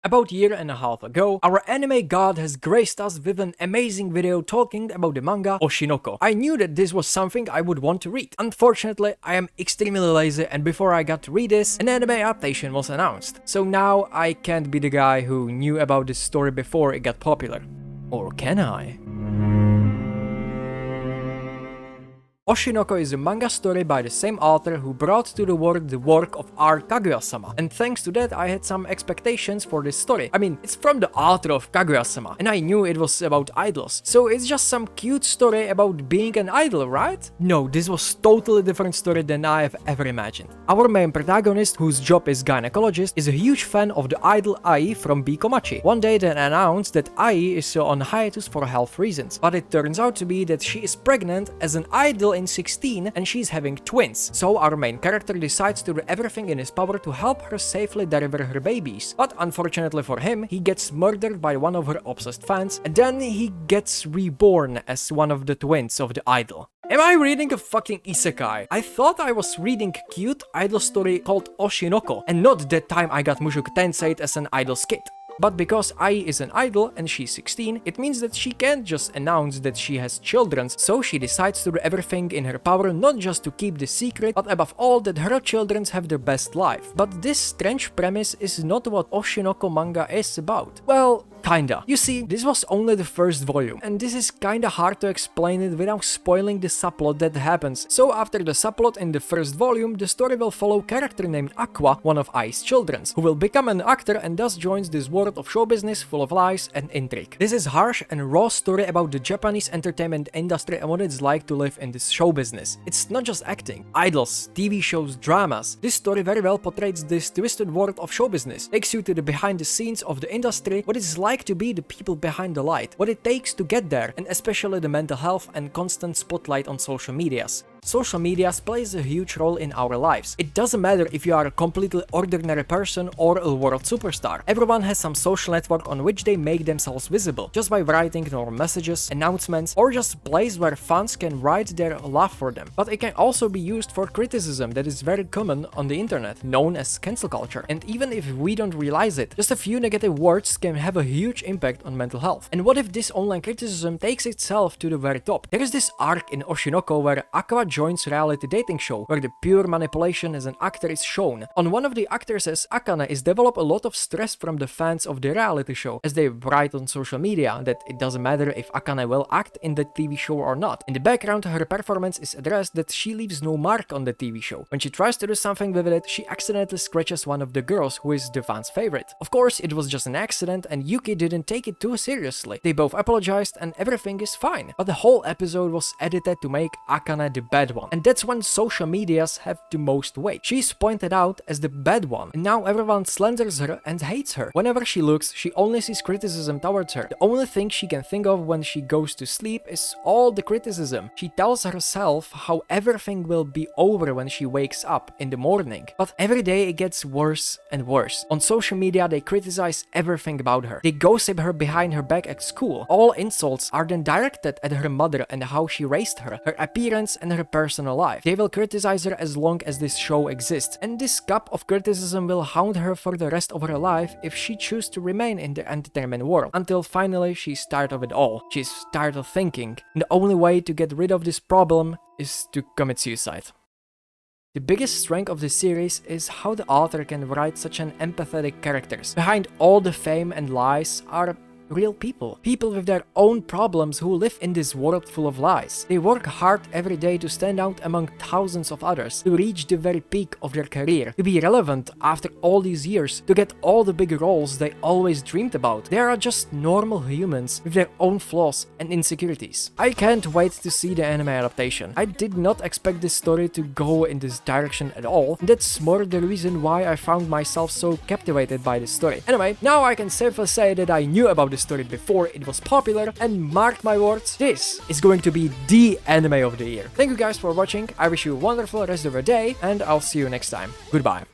About a year and a half ago, our anime god has graced us with an amazing video talking about the manga Oshinoko. I knew that this was something I would want to read. Unfortunately, I am extremely lazy and before I got to read this, an anime adaptation was announced. So now I can't be the guy who knew about this story before it got popular. Or can I? Oshinoko is a manga story by the same author who brought to the world the work of R. Kaguya-sama, and thanks to that I had some expectations for this story. I mean, it's from the author of Kaguya-sama, and I knew it was about idols, so it's just some cute story about being an idol, right? No, this was totally different story than I have ever imagined. Our main protagonist, whose job is gynecologist, is a huge fan of the idol Ai from Bikomachi. One day they announced that Ai is on hiatus for health reasons, but it turns out to be that she is pregnant as an idol in 16 and she's having twins. So our main character decides to do everything in his power to help her safely deliver her babies. But unfortunately for him, he gets murdered by one of her obsessed fans and then he gets reborn as one of the twins of the idol. Am I reading a fucking isekai? I thought I was reading a cute idol story called Oshinoko and not that time I got Mushoku Tensei as an idol skit. But because Ai is an idol and she's 16, it means that she can't just announce that she has children, so she decides to do everything in her power not just to keep the secret, but above all that her children have their best life. But this strange premise is not what Oshinoko manga is about. Well, kinda. You see, this was only the first volume, and this is kinda hard to explain it without spoiling the subplot that happens. So after the subplot in the first volume, the story will follow a character named Aqua, one of Ai's children, who will become an actor and thus joins this world of show business full of lies and intrigue. This is harsh and raw story about the Japanese entertainment industry and what it's like to live in this show business. It's not just acting, idols, TV shows, dramas. This story very well portrays this twisted world of show business, takes you to the behind the scenes of the industry, what it's like to be the people behind the light, what it takes to get there, and especially the mental health and constant spotlight on social medias. Social media plays a huge role in our lives. It doesn't matter if you are a completely ordinary person or a world superstar. Everyone has some social network on which they make themselves visible, just by writing normal messages, announcements, or just a place where fans can write their love for them. But it can also be used for criticism that is very common on the internet, known as cancel culture. And even if we don't realize it, just a few negative words can have a huge impact on mental health. And what if this online criticism takes itself to the very top? There is this arc in Oshinoko where Aqua joins reality dating show, where the pure manipulation as an actor is shown. On one of the actresses, Akane, is develop a lot of stress from the fans of the reality show, as they write on social media that it doesn't matter if Akane will act in the TV show or not. In the background, her performance is addressed that she leaves no mark on the TV show. When she tries to do something with it, she accidentally scratches one of the girls who is the fan's favorite. Of course, it was just an accident and Yuki didn't take it too seriously. They both apologized and everything is fine. But the whole episode was edited to make Akane the bad one. And that's when social medias have the most weight. She's pointed out as the bad one, and now everyone slanders her and hates her. Whenever she looks, she only sees criticism towards her. The only thing she can think of when she goes to sleep is all the criticism. She tells herself how everything will be over when she wakes up in the morning. But every day it gets worse and worse. On social media they criticize everything about her. They gossip her behind her back at school. All insults are then directed at her mother and how she raised her, her appearance and her personal life. They will criticize her as long as this show exists, and this cup of criticism will haunt her for the rest of her life if she chooses to remain in the entertainment world, until finally she's tired of it all. She's tired of thinking, and the only way to get rid of this problem is to commit suicide. The biggest strength of the series is how the author can write such an empathetic characters. Behind all the fame and lies are real people. People with their own problems who live in this world full of lies. They work hard every day to stand out among thousands of others, to reach the very peak of their career, to be relevant after all these years, to get all the big roles they always dreamed about. They are just normal humans with their own flaws and insecurities. I can't wait to see the anime adaptation. I did not expect this story to go in this direction at all, and that's more the reason why I found myself so captivated by this story. Anyway, now I can safely say that I knew about this story before it was popular, and mark my words, this is going to be the anime of the year. Thank you guys for watching, I wish you a wonderful rest of your day, and I'll see you next time. Goodbye.